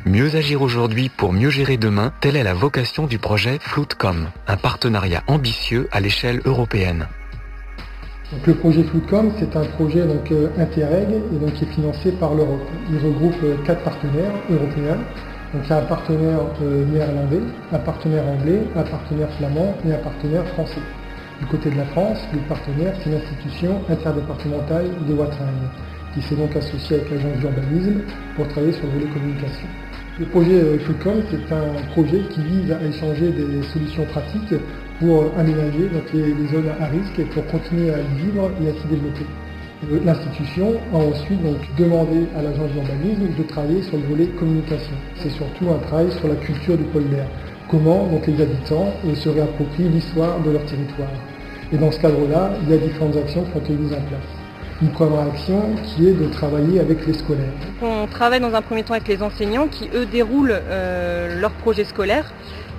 Mieux agir aujourd'hui pour mieux gérer demain, telle est la vocation du projet Floodcom, un partenariat ambitieux à l'échelle européenne. Donc, le projet Floodcom, c'est un projet Interreg et qui est financé par l'Europe. Il regroupe 4 partenaires européens. Donc, il y a un partenaire néerlandais, un partenaire anglais, un partenaire flamand et un partenaire français. Du côté de la France, le partenaire, c'est l'institution interdépartementale des Watringues, qui s'est donc associée avec l'agence d'urbanisme pour travailler sur le volet communication. Le projet Floodcom, c'est un projet qui vise à échanger des solutions pratiques pour aménager les zones à risque et pour continuer à y vivre et à s'y développer. L'institution a ensuite demandé à l'agence d'urbanisme de travailler sur le volet communication. C'est surtout un travail sur la culture du polder. Comment les habitants se réapproprient l'histoire de leur territoire. Et dans ce cadre-là, il y a différentes actions qui ont été mises en place. Une première action qui est de travailler avec les scolaires. On travaille dans un premier temps avec les enseignants qui, eux, déroulent leurs projets scolaires.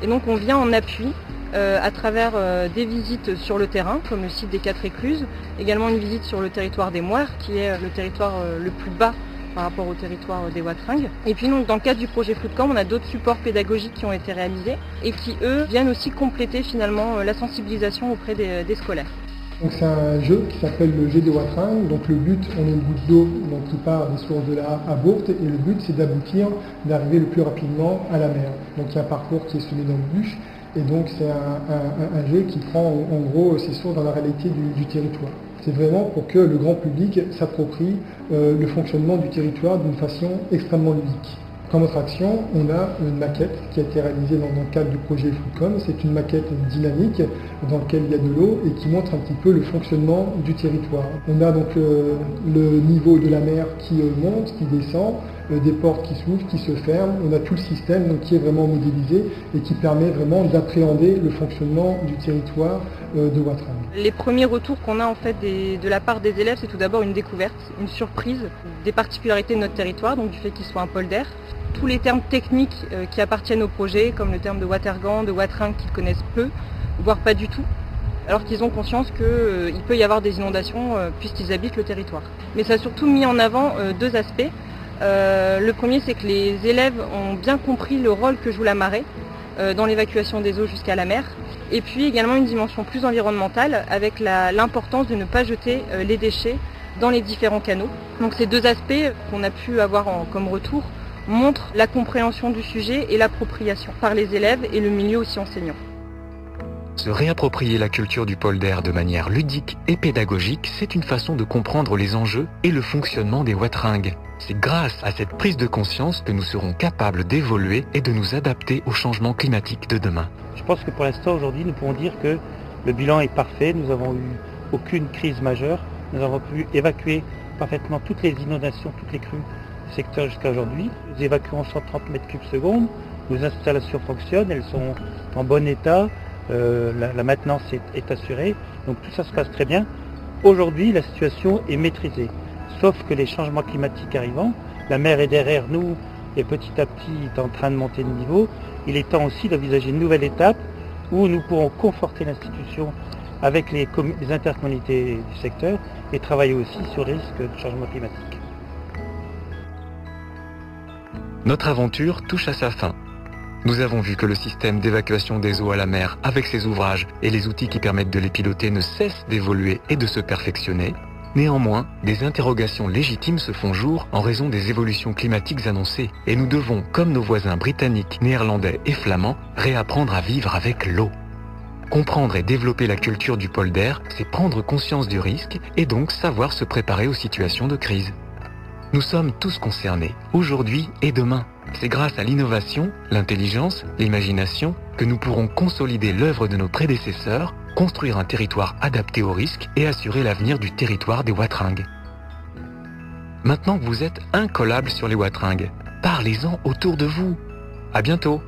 Et donc on vient en appui à travers des visites sur le terrain, comme le site des 4 écluses, également une visite sur le territoire des Moires, qui est le territoire le plus bas par rapport au territoire des Watringues. Et puis donc, dans le cadre du projet Floodcom, on a d'autres supports pédagogiques qui ont été réalisés et qui, eux, viennent aussi compléter finalement la sensibilisation auprès des scolaires. Donc c'est un jeu qui s'appelle le jet des Watringues. Donc le but, on a une goutte d'eau qui part des sources de la à Bourte, et le but c'est d'aboutir, d'arriver le plus rapidement à la mer. Donc il y a un parcours qui est semé d'embûches, et donc c'est un jeu qui prend en gros ses sources dans la réalité du territoire. C'est vraiment pour que le grand public s'approprie le fonctionnement du territoire d'une façon extrêmement ludique. Comme autre action, on a une maquette qui a été réalisée dans le cadre du projet Floodcom. C'est une maquette dynamique dans laquelle il y a de l'eau et qui montre un petit peu le fonctionnement du territoire. On a donc le niveau de la mer qui monte, qui descend, des portes qui s'ouvrent, qui se ferment. On a tout le système qui est vraiment modélisé et qui permet vraiment d'appréhender le fonctionnement du territoire de Watringues. Les premiers retours qu'on a en fait de la part des élèves, c'est tout d'abord une découverte, une surprise des particularités de notre territoire, donc du fait qu'il soit un polder. Tous les termes techniques qui appartiennent au projet, comme le terme de watergan, de watringue, qu'ils connaissent peu, voire pas du tout, alors qu'ils ont conscience qu'il peut y avoir des inondations puisqu'ils habitent le territoire. Mais ça a surtout mis en avant 2 aspects. Le premier, c'est que les élèves ont bien compris le rôle que joue la marée dans l'évacuation des eaux jusqu'à la mer, et puis également une dimension plus environnementale avec l'importance de ne pas jeter les déchets dans les différents canaux. Donc ces 2 aspects qu'on a pu avoir comme retour montre la compréhension du sujet et l'appropriation par les élèves et le milieu aussi enseignant. Se réapproprier la culture du polder de manière ludique et pédagogique, c'est une façon de comprendre les enjeux et le fonctionnement des Watringues. C'est grâce à cette prise de conscience que nous serons capables d'évoluer et de nous adapter au changement climatique de demain. Je pense que pour l'instant, aujourd'hui, nous pouvons dire que le bilan est parfait. Nous n'avons eu aucune crise majeure. Nous avons pu évacuer parfaitement toutes les inondations, toutes les crues secteur jusqu'à aujourd'hui. Nous évacuons 130 mètres cubes secondes. Nos installations fonctionnent, elles sont en bon état. La maintenance est assurée. Donc tout ça se passe très bien. Aujourd'hui, la situation est maîtrisée. Sauf que les changements climatiques arrivant, la mer est derrière nous et petit à petit est en train de monter de niveau. Il est temps aussi d'envisager une nouvelle étape où nous pourrons conforter l'institution avec les intercommunalités du secteur et travailler aussi sur les risques de changement climatique. Notre aventure touche à sa fin. Nous avons vu que le système d'évacuation des eaux à la mer, avec ses ouvrages et les outils qui permettent de les piloter, ne cesse d'évoluer et de se perfectionner. Néanmoins, des interrogations légitimes se font jour en raison des évolutions climatiques annoncées, et nous devons, comme nos voisins britanniques, néerlandais et flamands, réapprendre à vivre avec l'eau. Comprendre et développer la culture du polder, c'est prendre conscience du risque et donc savoir se préparer aux situations de crise. Nous sommes tous concernés, aujourd'hui et demain. C'est grâce à l'innovation, l'intelligence, l'imagination que nous pourrons consolider l'œuvre de nos prédécesseurs, construire un territoire adapté aux risques et assurer l'avenir du territoire des Watringues. Maintenant que vous êtes incollables sur les Watringues, parlez-en autour de vous. À bientôt!